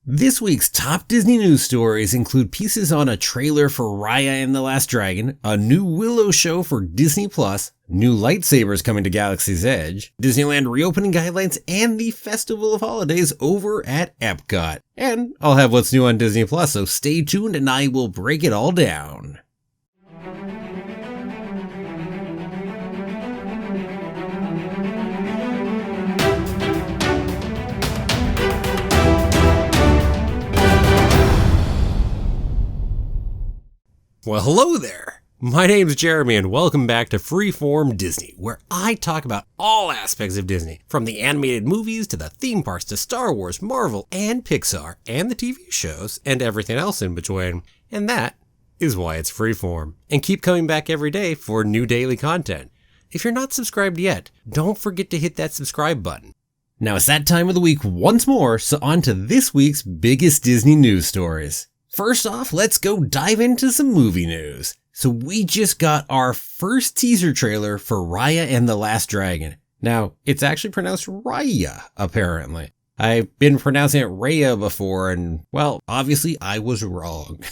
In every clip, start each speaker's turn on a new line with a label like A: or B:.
A: This week's top Disney news stories include pieces on a trailer for Raya and the Last Dragon, a new Willow show for Disney+, new lightsabers coming to Galaxy's Edge, Disneyland reopening guidelines, and the Festival of Holidays over at Epcot. And I'll have what's new on Disney+, so stay tuned and I will break it all down. Well, hello there. My name's Jeremy and welcome back to Freeform Disney, where I talk about all aspects of Disney, from the animated movies to the theme parks to Star Wars, Marvel, and Pixar, and the TV shows, and everything else in between. And that is why it's Freeform. And keep coming back every day for new daily content. If you're not subscribed yet, don't forget to hit that subscribe button. Now it's that time of the week once more, so on to this week's biggest Disney news stories. First off, let's go dive into some movie news. So we just got our first teaser trailer for Raya and the Last Dragon. Now, it's actually pronounced Raya, apparently. I've been pronouncing it Raya before, and, well, obviously I was wrong.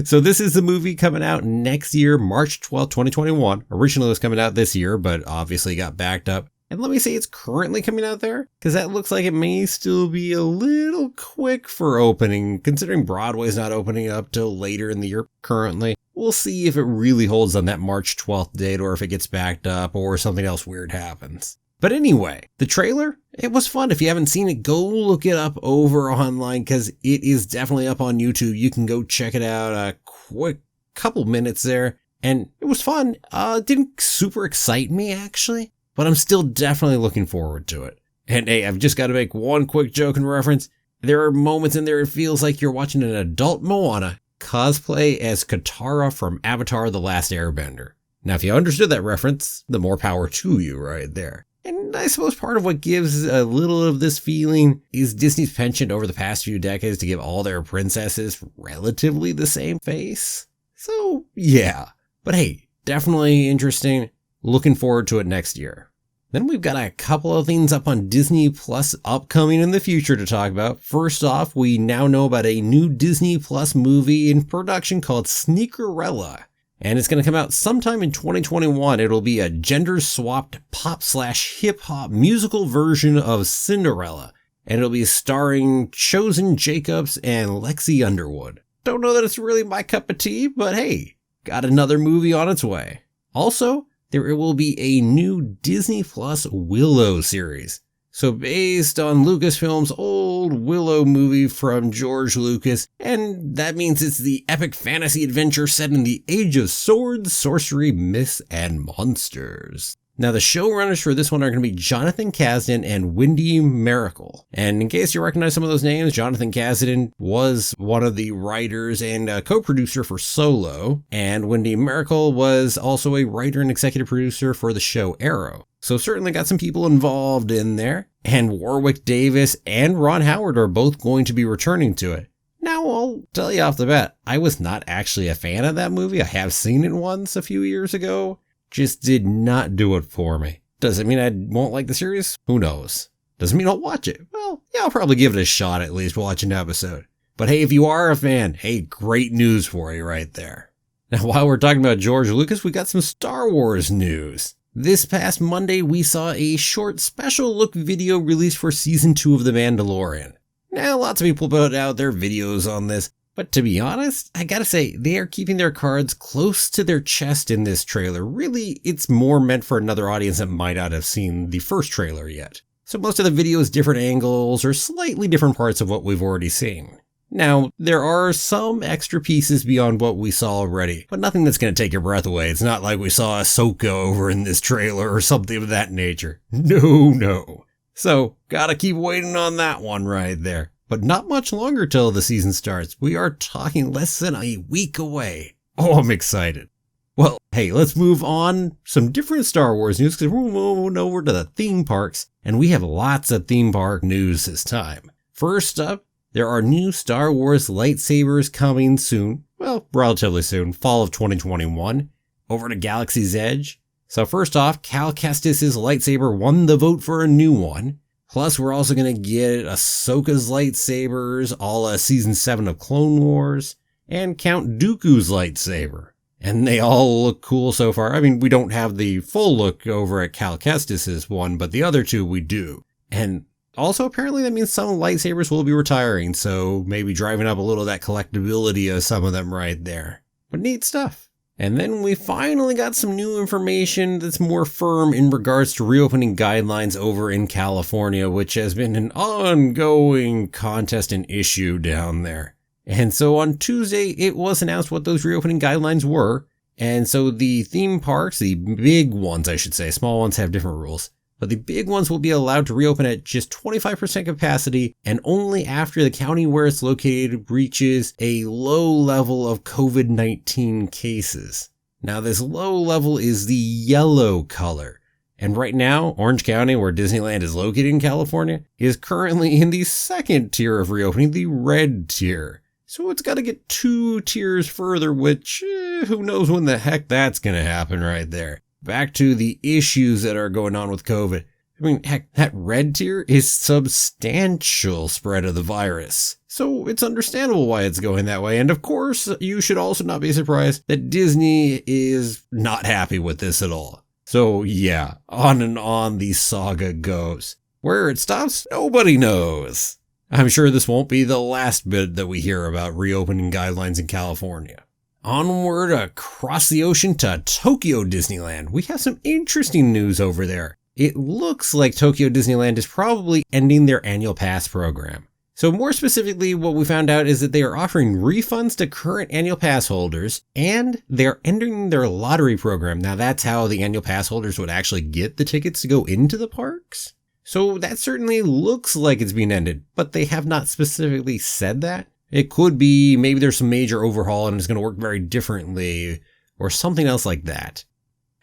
A: So this is the movie coming out next year, March 12, 2021. Originally it was coming out this year, but obviously got backed up. And let me say it's currently coming out there, because that looks like it may still be a little quick for opening, considering Broadway's not opening up till later in the year currently. We'll see if it really holds on that March 12th date, or if it gets backed up, or something else weird happens. But anyway, the trailer, it was fun. If you haven't seen it, go look it up over online, because it is definitely up on YouTube. You can go check it out a quick couple minutes there, and it was fun. It didn't super excite me, actually. But I'm still definitely looking forward to it. And hey, I've just got to make one quick joke and reference. There are moments in there it feels like you're watching an adult Moana cosplay as Katara from Avatar: The Last Airbender. Now, if you understood that reference, the more power to you right there. And I suppose part of what gives a little of this feeling is Disney's penchant over the past few decades to give all their princesses relatively the same face. So, yeah. But hey, definitely interesting. Looking forward to it next year. Then we've got a couple of things up on Disney Plus upcoming in the future to talk about. First off, we now know about a new Disney Plus movie in production called Sneakerella. And it's going to come out sometime in 2021. It'll be a gender-swapped pop/hip-hop musical version of Cinderella. And it'll be starring Chosen Jacobs and Lexi Underwood. Don't know that it's really my cup of tea, but hey, got another movie on its way. Also, there will be a new Disney Plus Willow series. So based on Lucasfilm's old Willow movie from George Lucas, and that means it's the epic fantasy adventure set in the age of swords, sorcery, myths, and monsters. Now the showrunners for this one are going to be Jonathan Kasdan and Wendy Mericle. And in case you recognize some of those names, Jonathan Kasdan was one of the writers and a co-producer for Solo, and Wendy Mericle was also a writer and executive producer for the show Arrow. So certainly got some people involved in there, and Warwick Davis and Ron Howard are both going to be returning to it. Now I'll tell you off the bat, I was not actually a fan of that movie. I have seen it once a few years ago. Just did not do it for me. Does it mean I won't like the series? Who knows? Doesn't mean I'll watch it. Well, yeah, I'll probably give it a shot at least, watch an episode. But hey, if you are a fan, hey, great news for you right there. Now, while we're talking about George Lucas, we got some Star Wars news. This past Monday, we saw a short special look video released for Season 2 of The Mandalorian. Now, lots of people put out their videos on this. But to be honest, I gotta say, they are keeping their cards close to their chest in this trailer. Really, it's more meant for another audience that might not have seen the first trailer yet. So most of the video is different angles or slightly different parts of what we've already seen. Now, there are some extra pieces beyond what we saw already, but nothing that's gonna take your breath away. It's not like we saw Ahsoka over in this trailer or something of that nature. No. So, gotta keep waiting on that one right there. But not much longer till the season starts. We are talking less than a week away. Oh, I'm excited. Well, hey, let's move on. Some different Star Wars news because we're moving over to the theme parks. And we have lots of theme park news this time. First up, there are new Star Wars lightsabers coming soon. Well, relatively soon, fall of 2021, over to Galaxy's Edge. So first off, Cal Kestis' lightsaber won the vote for a new one. Plus, we're also going to get Ahsoka's lightsabers, a la Season 7 of Clone Wars, and Count Dooku's lightsaber. And they all look cool so far. I mean, we don't have the full look over at Cal Kestis's one, but the other two we do. And also, apparently that means some lightsabers will be retiring, so maybe driving up a little of that collectability of some of them right there. But neat stuff. And then we finally got some new information that's more firm in regards to reopening guidelines over in California, which has been an ongoing contest and issue down there. And so on Tuesday, it was announced what those reopening guidelines were. And so the theme parks, the big ones, I should say, small ones have different rules, but the big ones will be allowed to reopen at just 25% capacity and only after the county where it's located reaches a low level of COVID-19 cases. Now, this low level is the yellow color. And right now, Orange County, where Disneyland is located in California, is currently in the second tier of reopening, the red tier. So it's got to get 2 tiers further, which who knows when the heck that's going to happen right there. Back to the issues that are going on with COVID. I mean, heck, that red tier is substantial spread of the virus. So it's understandable why it's going that way. And of course, you should also not be surprised that Disney is not happy with this at all. So yeah, on and on the saga goes. Where it stops, nobody knows. I'm sure this won't be the last bit that we hear about reopening guidelines in California. Onward across the ocean to Tokyo Disneyland. We have some interesting news over there. It looks like Tokyo Disneyland is probably ending their annual pass program. So more specifically, what we found out is that they are offering refunds to current annual pass holders, and they're ending their lottery program. Now that's how the annual pass holders would actually get the tickets to go into the parks. So that certainly looks like it's being ended, but they have not specifically said that. It could be maybe there's some major overhaul and it's going to work very differently or something else like that.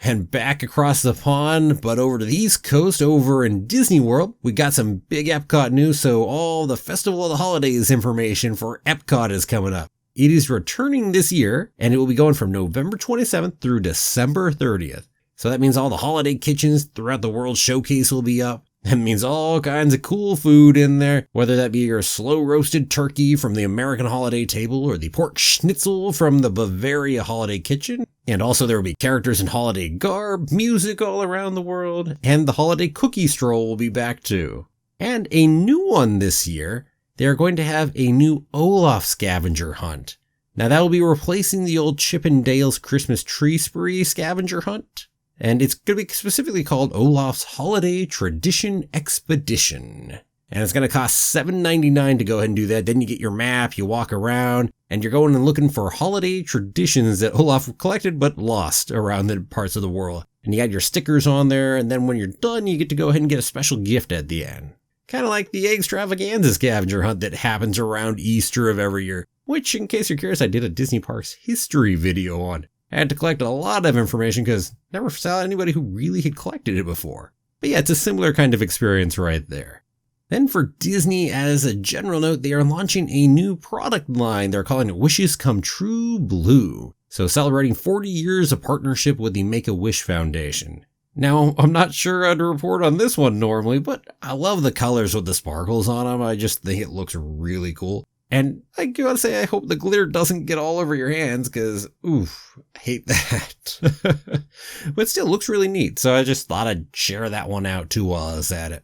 A: And back across the pond, but over to the East Coast, over in Disney World, we got some big Epcot news. So all the Festival of the Holidays information for Epcot is coming up. It is returning this year and it will be going from November 27th through December 30th. So that means all the holiday kitchens throughout the world showcase will be up. That means all kinds of cool food in there, whether that be your slow roasted turkey from the American holiday table or the pork schnitzel from the Bavaria holiday kitchen. And also there will be characters in holiday garb, music all around the world, and the holiday cookie stroll will be back too. And a new one this year, they are going to have a new Olafs scavenger hunt. Now that will be replacing the old Chip and Dale's Christmas Tree Spree scavenger hunt. And it's going to be specifically called Olaf's Holiday Tradition Expedition. And it's going to cost $7.99 to go ahead and do that. Then you get your map, you walk around, and you're going and looking for holiday traditions that Olaf collected but lost around the parts of the world. And you got your stickers on there, and then when you're done, you get to go ahead and get a special gift at the end. Kind of like the extravaganza scavenger hunt that happens around Easter of every year, which, in case you're curious, I did a Disney Parks history video on. I had to collect a lot of information because I never saw anybody who really had collected it before. But yeah, it's a similar kind of experience right there. Then for Disney, as a general note, they are launching a new product line. They're calling it Wishes Come True Blue. So celebrating 40 years of partnership with the Make-A-Wish Foundation. Now, I'm not sure how to report on this one normally, but I love the colors with the sparkles on them. I just think it looks really cool. And I gotta say, I hope the glitter doesn't get all over your hands because, oof, I hate that. But it still looks really neat. So I just thought I'd share that one out too while I was at it.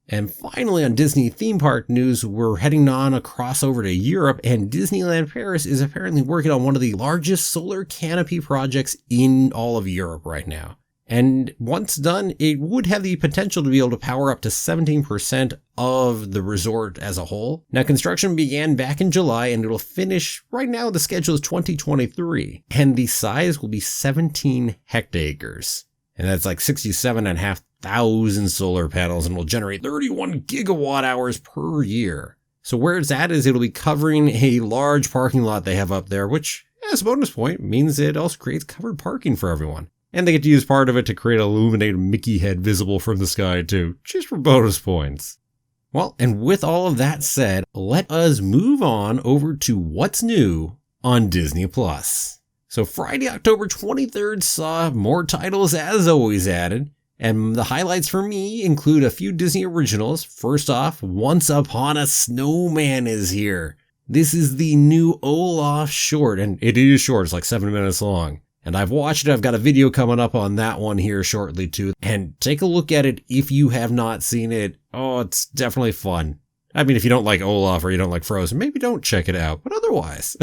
A: And finally on Disney theme park news, we're heading on across over to Europe, and Disneyland Paris is apparently working on one of the largest solar canopy projects in all of Europe right now. And once done, it would have the potential to be able to power up to 17% of the resort as a whole. Now, construction began back in July and it'll finish, right now the schedule is 2023, and the size will be 17 hectares. And that's like 67,500 solar panels and will generate 31 gigawatt hours per year. So where it's at is it'll be covering a large parking lot they have up there, which as a bonus point means it also creates covered parking for everyone. And they get to use part of it to create an illuminated Mickey head visible from the sky too, just for bonus points. Well, and with all of that said, let us move on over to what's new on Disney+. So Friday, October 23rd saw more titles as always added, And the highlights for me include a few Disney originals. First off, Once Upon a Snowman is here. This is the new Olafs short, and it is short, it's like 7 minutes long. And I've watched it, I've got a video coming up on that one here shortly too. And take a look at it if you have not seen it. Oh, it's definitely fun. I mean, if you don't like Olaf or you don't like Frozen, maybe don't check it out, but otherwise.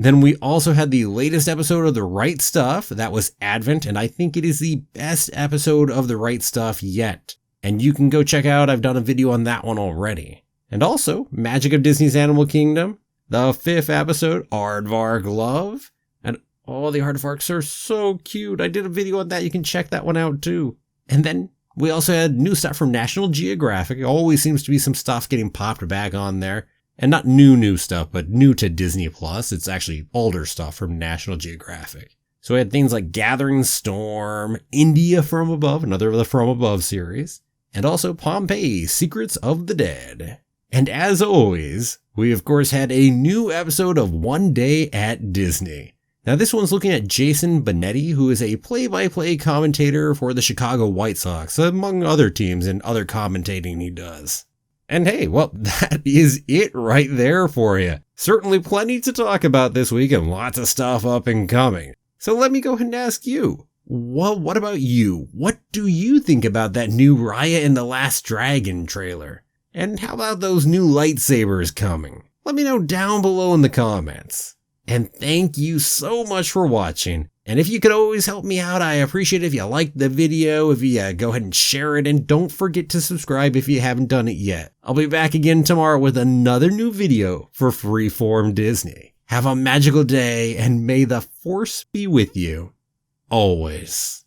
A: Then we also had the latest episode of The Right Stuff. That was Advent, and I think it is the best episode of The Right Stuff yet. And you can go check out, I've done a video on that one already. And also, Magic of Disney's Animal Kingdom, the 5th episode, Aardvark Love. And all the aardvarks are so cute. I did a video on that, you can check that one out too. And then we also had new stuff from National Geographic. It always seems to be some stuff getting popped back on there. And not new stuff, but new to Disney Plus. It's actually older stuff from National Geographic. So we had things like Gathering Storm, India From Above, another of the From Above series, and also Pompeii, Secrets of the Dead. And as always, we of course had a new episode of One Day at Disney. Now this one's looking at Jason Benetti, who is a play-by-play commentator for the Chicago White Sox, among other teams and other commentating he does. And hey, well, that is it right there for you. Certainly plenty to talk about this week and lots of stuff up and coming. So let me go ahead and ask you, well, what about you? What do you think about that new Raya and the Last Dragon trailer? And how about those new lightsabers coming? Let me know down below in the comments. And thank you so much for watching. And if you could always help me out, I appreciate it if you liked the video, if you go ahead and share it, and don't forget to subscribe if you haven't done it yet. I'll be back again tomorrow with another new video for Freeform Disney. Have a magical day, and may the Force be with you always.